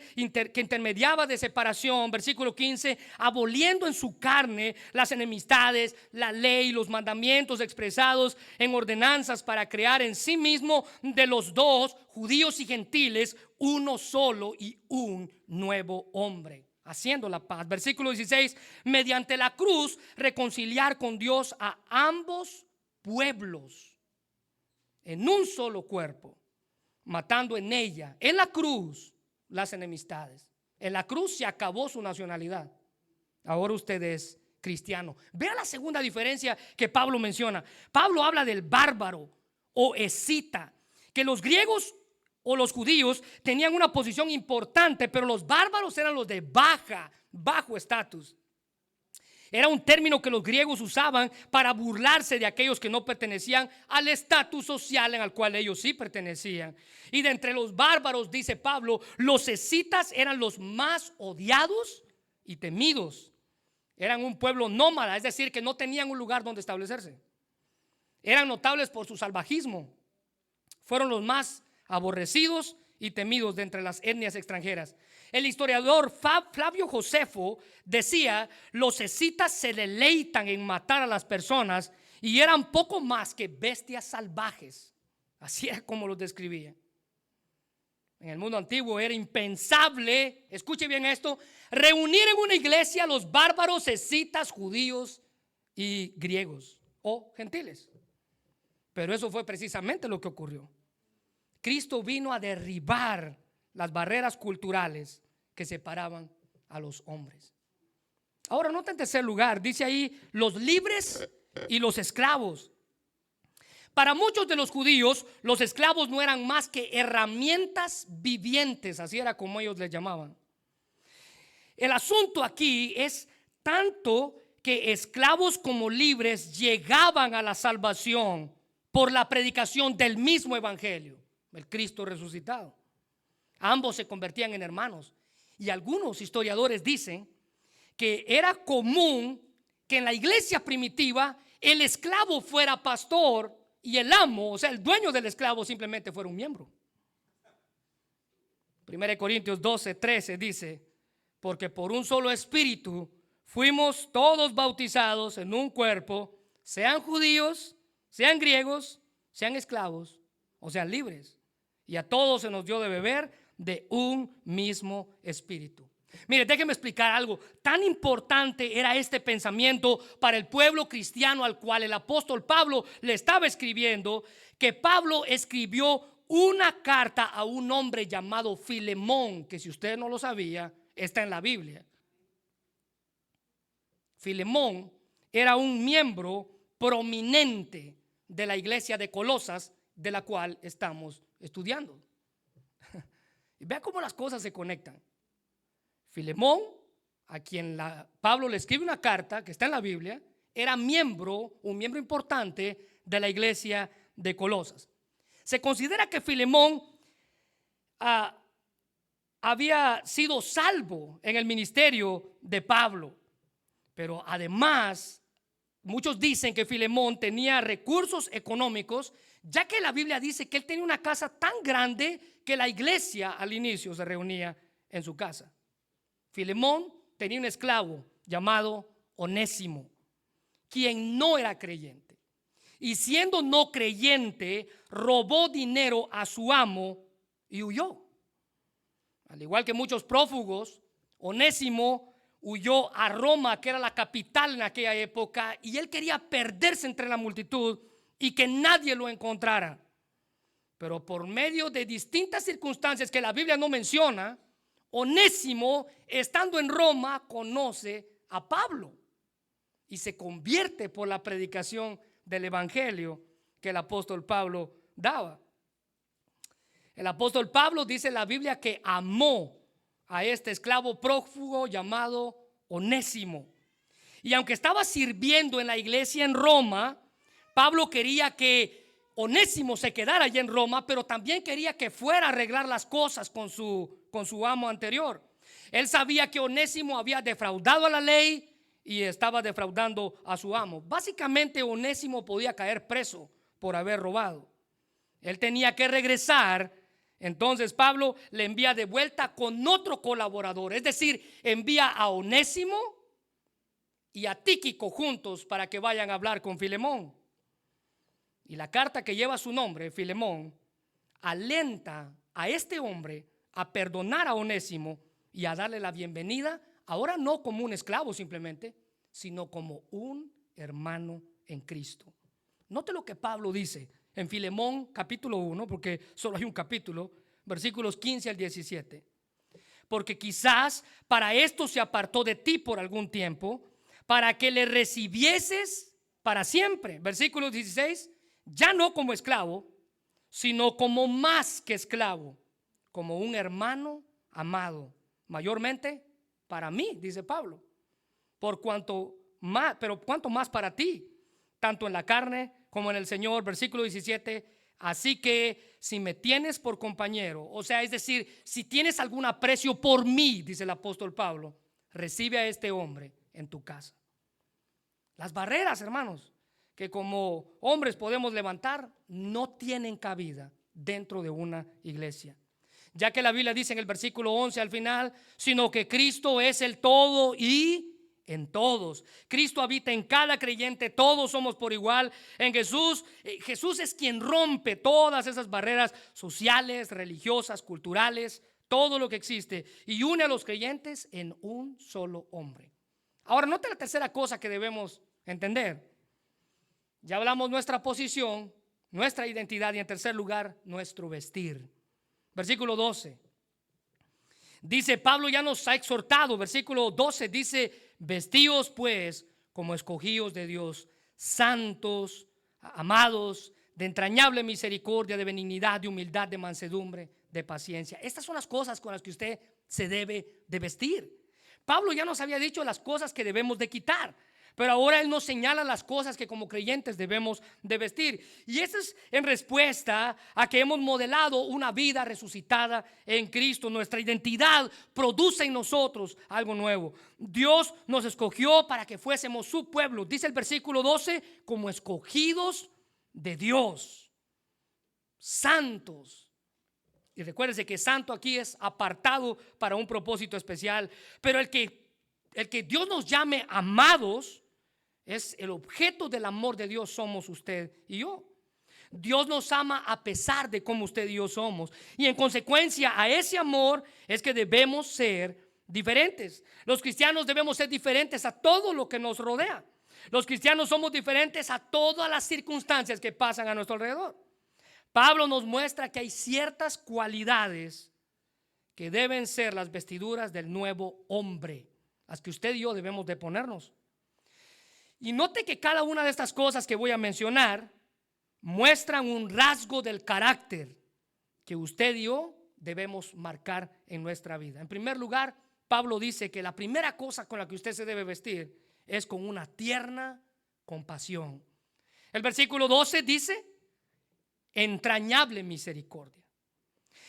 que intermediaba de separación. Versículo 15, aboliendo en su carne las enemistades, la ley, los mandamientos expresados en ordenanzas, para crear en sí mismo de los dos, judíos y gentiles, uno solo y un nuevo hombre, haciendo la paz. Versículo 16, mediante la cruz reconciliar con Dios a ambos pueblos en un solo cuerpo, matando en ella, en la cruz, las enemistades. En la cruz se acabó su nacionalidad. Ahora usted es cristiano. Vea la segunda diferencia que Pablo menciona. Pablo habla del bárbaro o escita, que los griegos o los judíos tenían una posición importante, pero los bárbaros eran los de bajo estatus. Era un término que los griegos usaban para burlarse de aquellos que no pertenecían al estatus social en el cual ellos sí pertenecían. Y de entre los bárbaros, dice Pablo, los escitas eran los más odiados y temidos. Eran un pueblo nómada, es decir, que no tenían un lugar donde establecerse. Eran notables por su salvajismo. Fueron los más aborrecidos y temidos de entre las etnias extranjeras. El historiador Flavio Josefo decía, los escitas se deleitan en matar a las personas y eran poco más que bestias salvajes. Así es como los describía. En el mundo antiguo era impensable, escuche bien esto, reunir en una iglesia a los bárbaros, escitas, judíos y griegos o gentiles. Pero eso fue precisamente lo que ocurrió. Cristo vino a derribar las barreras culturales que separaban a los hombres. Ahora nota en tercer lugar, dice ahí los libres y los esclavos. Para muchos de los judíos, los esclavos no eran más que herramientas vivientes, así era como ellos les llamaban. El asunto aquí es tanto que esclavos como libres llegaban a la salvación por la predicación del mismo evangelio, el Cristo resucitado. Ambos se convertían en hermanos. Y algunos historiadores dicen que era común que en la iglesia primitiva el esclavo fuera pastor y el amo, o sea, el dueño del esclavo, simplemente fuera un miembro. 1 Corintios 12:13 dice: porque por un solo espíritu fuimos todos bautizados en un cuerpo, sean judíos, sean griegos, sean esclavos o sean libres, y a todos se nos dio de beber de un mismo espíritu. Mire, déjeme explicar algo. Tan importante era este pensamiento para el pueblo cristiano al cual el apóstol Pablo le estaba escribiendo, que Pablo escribió una carta a un hombre llamado Filemón, que si usted no lo sabía, está en la Biblia. Filemón era un miembro prominente de la iglesia de Colosas, de la cual estamos estudiando. Y vea cómo las cosas se conectan. Filemón, a quien Pablo le escribe una carta que está en la Biblia, era un miembro importante de la iglesia de Colosas. Se considera que Filemón había sido salvo en el ministerio de Pablo, pero además muchos dicen que Filemón tenía recursos económicos, ya que la Biblia dice que él tenía una casa tan grande que la iglesia al inicio se reunía en su casa. Filemón tenía un esclavo llamado Onésimo, quien no era creyente, y siendo no creyente robó dinero a su amo y huyó. Al igual que muchos prófugos, Onésimo huyó a Roma, que era la capital en aquella época, y él quería perderse entre la multitud y que nadie lo encontrara. Pero por medio de distintas circunstancias que la Biblia no menciona, Onésimo, estando en Roma, conoce a Pablo y se convierte por la predicación del evangelio que el apóstol Pablo daba. El apóstol Pablo dice en la Biblia que amó a este esclavo prófugo llamado Onésimo. Y aunque estaba sirviendo en la iglesia en Roma, Pablo quería que Onésimo se quedara allí en Roma, pero también quería que fuera a arreglar las cosas con su amo anterior. Él sabía que Onésimo había defraudado a la ley y estaba defraudando a su amo. Básicamente Onésimo podía caer preso por haber robado. Él tenía que regresar. Entonces Pablo le envía de vuelta con otro colaborador, es decir, envía a Onésimo y a Tíquico juntos para que vayan a hablar con Filemón. Y la carta que lleva su nombre, Filemón, alenta a este hombre a perdonar a Onésimo y a darle la bienvenida, ahora no como un esclavo simplemente, sino como un hermano en Cristo. Note lo que Pablo dice en Filemón capítulo 1, porque solo hay un capítulo, versículos 15 al 17. Porque quizás para esto se apartó de ti por algún tiempo, para que le recibieses para siempre. Versículo 16, ya no como esclavo, sino como más que esclavo, como un hermano amado, mayormente para mí, dice Pablo, por cuanto más, pero cuanto más para ti, tanto en la carne como en el Señor. Versículo 17, así que si me tienes por compañero, o sea, es decir, si tienes algún aprecio por mí, dice el apóstol Pablo, recibe a este hombre en tu casa. Las barreras, hermanos, que como hombres podemos levantar, no tienen cabida dentro de una iglesia, ya que la Biblia dice en el versículo 11 al final, sino que Cristo es el todo y en todos. Cristo habita en cada creyente, todos somos por igual en Jesús. Jesús es quien rompe todas esas barreras sociales, religiosas, culturales, todo lo que existe, y une a los creyentes en un solo hombre. Ahora, note la tercera cosa que debemos entender. Ya hablamos nuestra posición, nuestra identidad, y en tercer lugar, nuestro vestir. Versículo 12. Dice, Pablo ya nos ha exhortado. Versículo 12 dice, vestíos pues como escogidos de Dios, santos, amados, de entrañable misericordia, de benignidad, de humildad, de mansedumbre, de paciencia. Estas son las cosas con las que usted se debe de vestir. Pablo ya nos había dicho las cosas que debemos de quitar. Pero ahora Él nos señala las cosas que como creyentes debemos de vestir. Y eso es en respuesta a que hemos modelado una vida resucitada en Cristo. Nuestra identidad produce en nosotros algo nuevo. Dios nos escogió para que fuésemos su pueblo. Dice el versículo 12, como escogidos de Dios, santos. Y recuérdense que santo aquí es apartado para un propósito especial. Pero el que Dios nos llame amados es el objeto del amor de Dios, somos usted y yo. Dios nos ama a pesar de cómo usted y yo somos. Y en consecuencia a ese amor es que debemos ser diferentes. Los cristianos debemos ser diferentes a todo lo que nos rodea. Los cristianos somos diferentes a todas las circunstancias que pasan a nuestro alrededor. Pablo nos muestra que hay ciertas cualidades que deben ser las vestiduras del nuevo hombre, las que usted y yo debemos de ponernos. Y note que cada una de estas cosas que voy a mencionar muestran un rasgo del carácter que usted y yo debemos marcar en nuestra vida. En primer lugar, Pablo dice que la primera cosa con la que usted se debe vestir es con una tierna compasión. El versículo 12 dice, entrañable misericordia.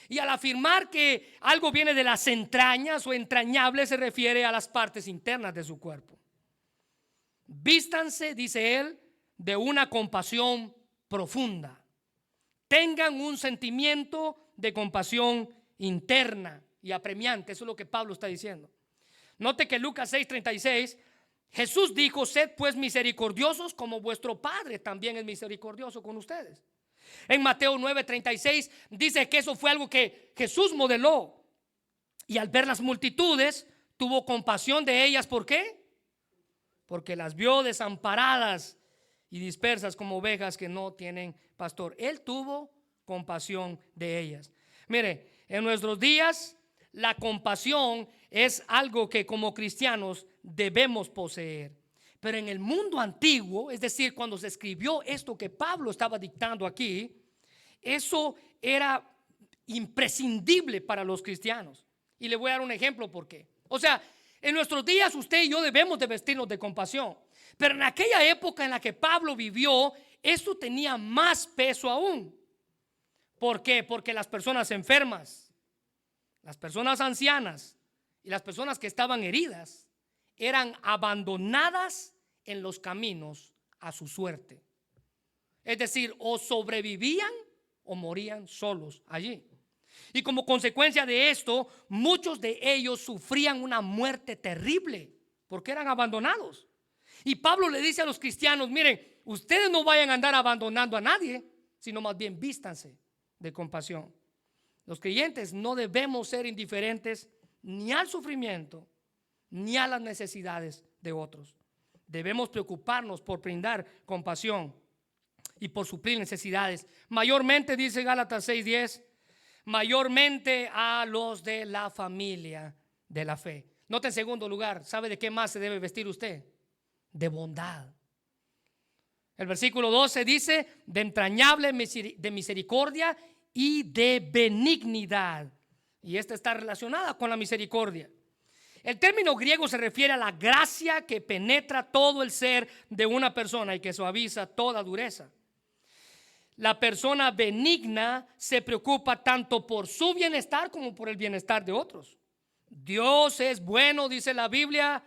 Y al afirmar que algo viene de las entrañas o entrañable, se refiere a las partes internas de su cuerpo. Vístanse, dice él, de una compasión profunda. Tengan un sentimiento de compasión interna y apremiante. Eso es lo que Pablo está diciendo. Note que Lucas 6:36, Jesús dijo, sed pues misericordiosos como vuestro Padre también es misericordioso con ustedes. En Mateo 9:36 dice que eso fue algo que Jesús modeló. Y al ver las multitudes, tuvo compasión de ellas. ¿Por qué? Porque las vio desamparadas y dispersas como ovejas que no tienen pastor. Él tuvo compasión de ellas. Mire, en nuestros días la compasión es algo que como cristianos debemos poseer. Pero en el mundo antiguo, es decir, cuando se escribió esto que Pablo estaba dictando aquí, eso era imprescindible para los cristianos. Y le voy a dar un ejemplo por qué. O sea, en nuestros días usted y yo debemos de vestirnos de compasión. Pero en aquella época en la que Pablo vivió, eso tenía más peso aún. ¿Por qué? Porque las personas enfermas, las personas ancianas y las personas que estaban heridas eran abandonadas en los caminos a su suerte. Es decir, o sobrevivían o morían solos allí. Y como consecuencia de esto, muchos de ellos sufrían una muerte terrible porque eran abandonados. Y Pablo le dice a los cristianos, miren, ustedes no vayan a andar abandonando a nadie, sino más bien vístanse de compasión. Los creyentes no debemos ser indiferentes ni al sufrimiento ni a las necesidades de otros. Debemos preocuparnos por brindar compasión y por suplir necesidades. Mayormente, dice Gálatas 6:10, mayormente a los de la familia de la fe. Note en segundo lugar, ¿sabe de qué más se debe vestir usted? De bondad. El versículo 12 dice, de entrañable de misericordia y de benignidad. Y esta está relacionada con la misericordia. El término griego se refiere a la gracia que penetra todo el ser de una persona y que suaviza toda dureza. La persona benigna se preocupa tanto por su bienestar como por el bienestar de otros. Dios es bueno, dice la Biblia,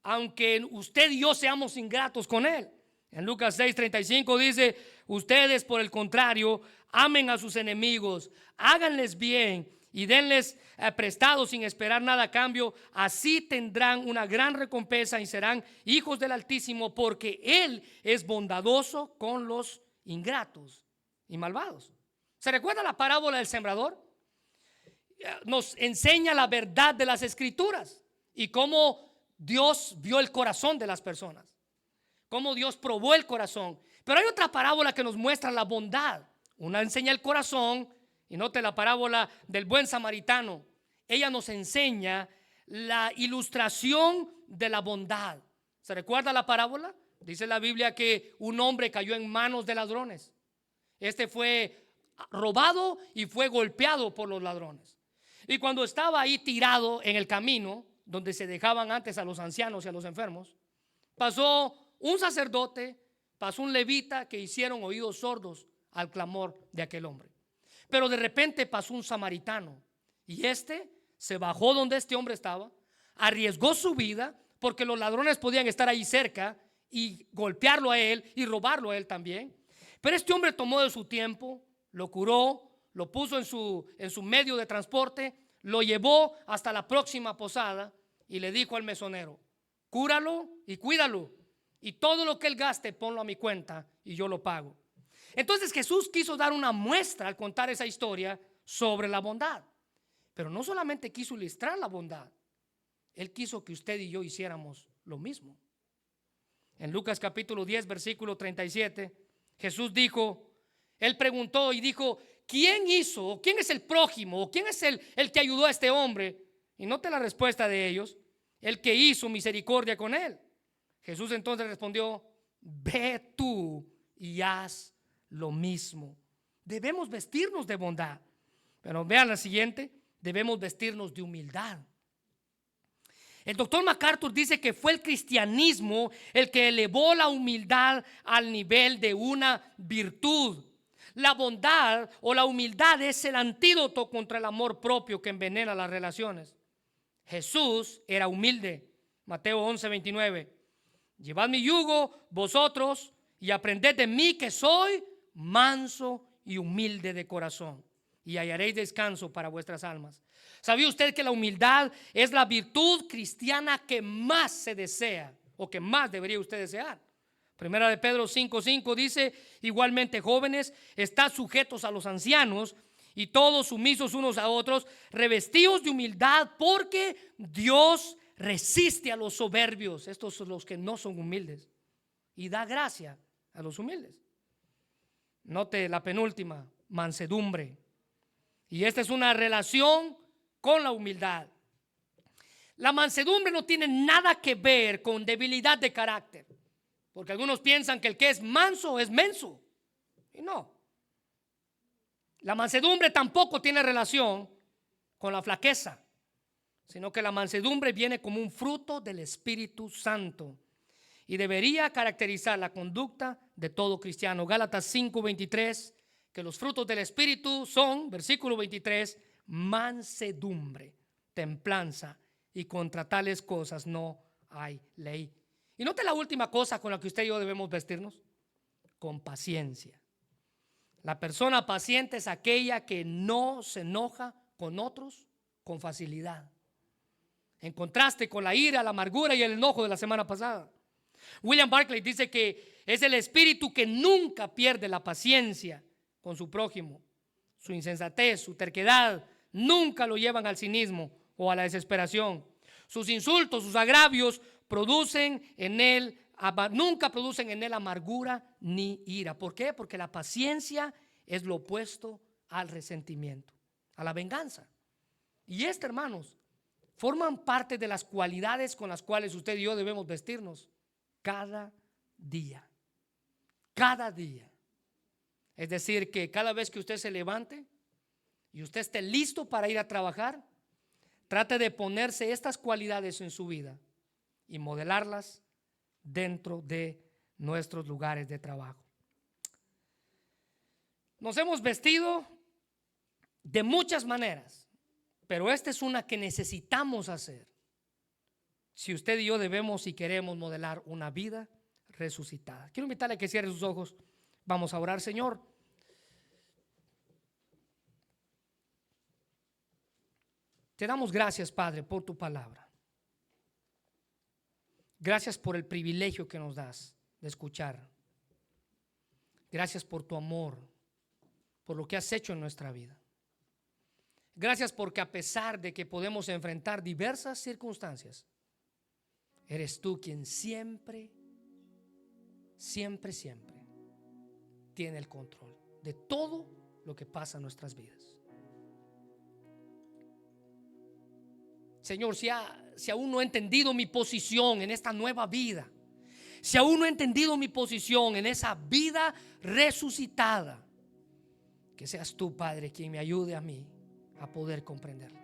aunque usted y yo seamos ingratos con Él. En Lucas 6:35 dice, ustedes por el contrario, amen a sus enemigos, háganles bien y denles prestado sin esperar nada a cambio. Así tendrán una gran recompensa y serán hijos del Altísimo, porque Él es bondadoso con los ingratos y malvados. ¿Se recuerda la parábola del sembrador? Nos enseña la verdad de las Escrituras y cómo Dios vio el corazón de las personas, cómo Dios probó el corazón. Pero hay otra parábola que nos muestra la bondad. Una enseña el corazón, y note la parábola del buen samaritano. Ella nos enseña la ilustración de la bondad. ¿Se recuerda la parábola? Dice la Biblia que un hombre cayó en manos de ladrones. Este fue robado y fue golpeado por los ladrones. Y cuando estaba ahí tirado en el camino, donde se dejaban antes a los ancianos y a los enfermos, pasó un sacerdote, pasó un levita que hicieron oídos sordos al clamor de aquel hombre. Pero de repente pasó un samaritano y este se bajó donde este hombre estaba, arriesgó su vida porque los ladrones podían estar ahí cerca y golpearlo a él y robarlo a él también. Pero este hombre tomó de su tiempo, lo curó, lo puso en su medio de transporte, lo llevó hasta la próxima posada y le dijo al mesonero: cúralo y cuídalo, y todo lo que él gaste ponlo a mi cuenta y yo lo pago. Entonces Jesús quiso dar una muestra al contar esa historia sobre la bondad. Pero no solamente quiso ilustrar la bondad, Él quiso que usted y yo hiciéramos lo mismo. En Lucas capítulo 10 versículo 37, Jesús dijo, Él preguntó y dijo: ¿quién hizo? ¿Quién es el prójimo? ¿Quién es el que ayudó a este hombre? Y note la respuesta de ellos: el que hizo misericordia con él. Jesús entonces respondió: ve tú y haz lo mismo. Debemos vestirnos de bondad. Pero vean la siguiente: debemos vestirnos de humildad. El doctor MacArthur dice que fue el cristianismo el que elevó la humildad al nivel de una virtud. La bondad o la humildad es el antídoto contra el amor propio que envenena las relaciones. Jesús era humilde. Mateo 11:29. Llevad mi yugo vosotros y aprended de mí, que soy manso y humilde de corazón, y hallaréis descanso para vuestras almas. ¿Sabía usted que la humildad es la virtud cristiana que más se desea, o que más debería usted desear? Primera de Pedro 5:5 dice: igualmente, jóvenes, estad sujetos a los ancianos, y todos sumisos unos a otros, revestidos de humildad, porque Dios resiste a los soberbios, estos son los que no son humildes, y da gracia a los humildes. Note la penúltima: mansedumbre. Y esta es una relación con la humildad. La mansedumbre no tiene nada que ver con debilidad de carácter, porque algunos piensan que el que es manso es menso, y no. La mansedumbre tampoco tiene relación con la flaqueza, sino que la mansedumbre viene como un fruto del Espíritu Santo y debería caracterizar la conducta de todo cristiano. Gálatas 5:23, que los frutos del Espíritu son, versículo 23, mansedumbre, templanza, y contra tales cosas no hay ley. Y note la última cosa con la que usted y yo debemos vestirnos: con paciencia. La persona paciente es aquella que no se enoja con otros con facilidad, en contraste con la ira, la amargura y el enojo de la semana pasada. William Barclay dice que es el espíritu que nunca pierde la paciencia con su prójimo. Su insensatez, su terquedad nunca lo llevan al cinismo o a la desesperación. Sus insultos, sus agravios nunca producen en él amargura ni ira. ¿Por qué? Porque la paciencia es lo opuesto al resentimiento, a la venganza. Y hermanos, forman parte de las cualidades con las cuales usted y yo debemos vestirnos cada día. Cada día. Es decir, que cada vez que usted se levante y usted esté listo para ir a trabajar, trate de ponerse estas cualidades en su vida y modelarlas dentro de nuestros lugares de trabajo. Nos hemos vestido de muchas maneras, pero esta es una que necesitamos hacer si usted y yo debemos y queremos modelar una vida resucitada. Quiero invitarle a que cierre sus ojos. Vamos a orar. Señor, te damos gracias, Padre, por tu palabra. Gracias por el privilegio que nos das de escuchar. Gracias por tu amor, por lo que has hecho en nuestra vida. Gracias porque a pesar de que podemos enfrentar diversas circunstancias, eres tú quien siempre tiene el control de todo lo que pasa en nuestras vidas. Señor, si aún no he entendido mi posición en esta nueva vida, si aún no he entendido mi posición en esa vida resucitada, que seas tú, Padre, quien me ayude a mí a poder comprenderla.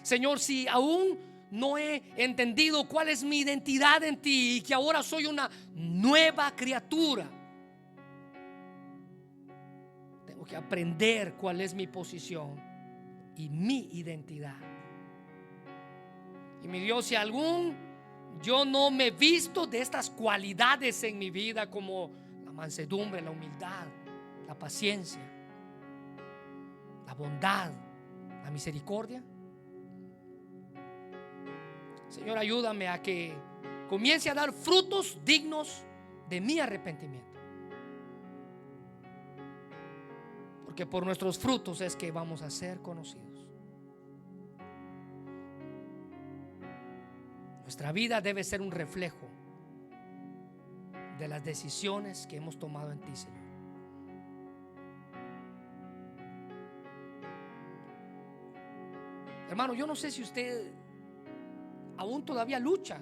Señor, si aún no he entendido cuál es mi identidad en ti y que ahora soy una nueva criatura. Tengo que aprender cuál es mi posición y mi identidad. Y mi Dios, si yo no me he visto de estas cualidades en mi vida, como la mansedumbre, la humildad, la paciencia, la bondad, la misericordia, Señor, ayúdame a que comience a dar frutos dignos de mi arrepentimiento. Porque por nuestros frutos es que vamos a ser conocidos. Nuestra vida debe ser un reflejo de las decisiones que hemos tomado en ti, Señor. Hermano, yo no sé si usted aún todavía lucha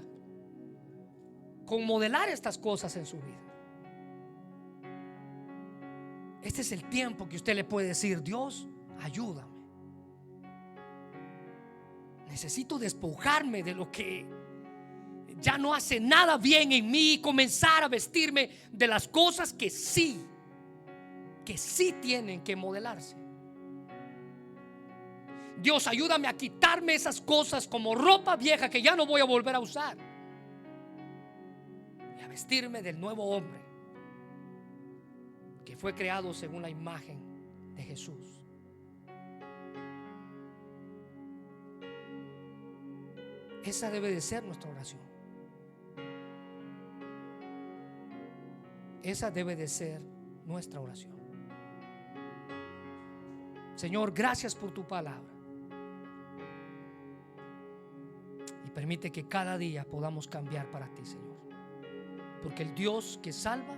con modelar estas cosas en su vida. Este es el tiempo que usted le puede decir: Dios, ayúdame. Necesito despojarme de lo que ya no hace nada bien en mí y comenzar a vestirme de las cosas que sí tienen que modelarse. Dios, ayúdame a quitarme esas cosas como ropa vieja que ya no voy a volver a usar y a vestirme del nuevo hombre que fue creado según la imagen de Jesús. Esa debe de ser nuestra oración. Esa debe de ser nuestra oración. Señor, gracias por tu palabra. Y permite que cada día podamos cambiar para ti, Señor. Porque el Dios que salva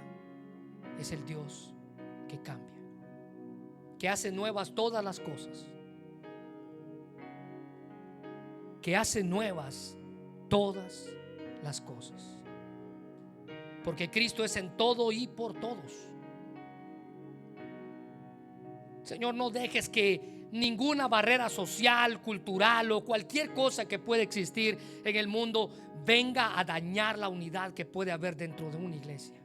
es el Dios que cambia, que hace nuevas todas las cosas, que hace nuevas todas las cosas. Porque Cristo es en todo y por todos. Señor, no dejes que ninguna barrera social, cultural o cualquier cosa que pueda existir en el mundo venga a dañar la unidad que puede haber dentro de una iglesia.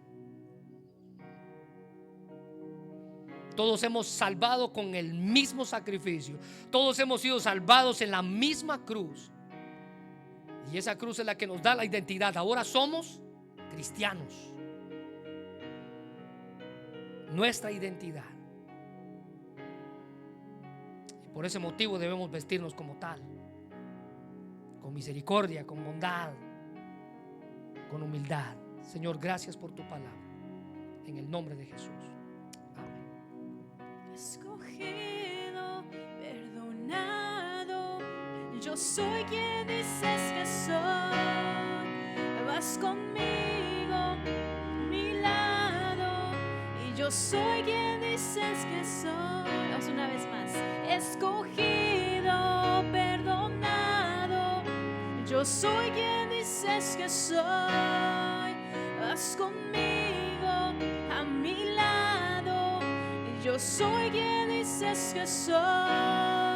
Todos hemos salvado con el mismo sacrificio. Todos hemos sido salvados en la misma cruz. Y esa cruz es la que nos da la identidad. Ahora somos cristianos. Nuestra identidad. Y por ese motivo debemos vestirnos como tal. Con misericordia, con bondad, con humildad. Señor, gracias por tu palabra. En el nombre de Jesús. Escogido, perdonado, yo soy quien dices que soy. Vas conmigo, a mi lado, y yo soy quien dices que soy. Vamos una vez más. Escogido, perdonado, yo soy quien dices que soy. Vas conmigo, a mi lado, yo soy quien dices que soy.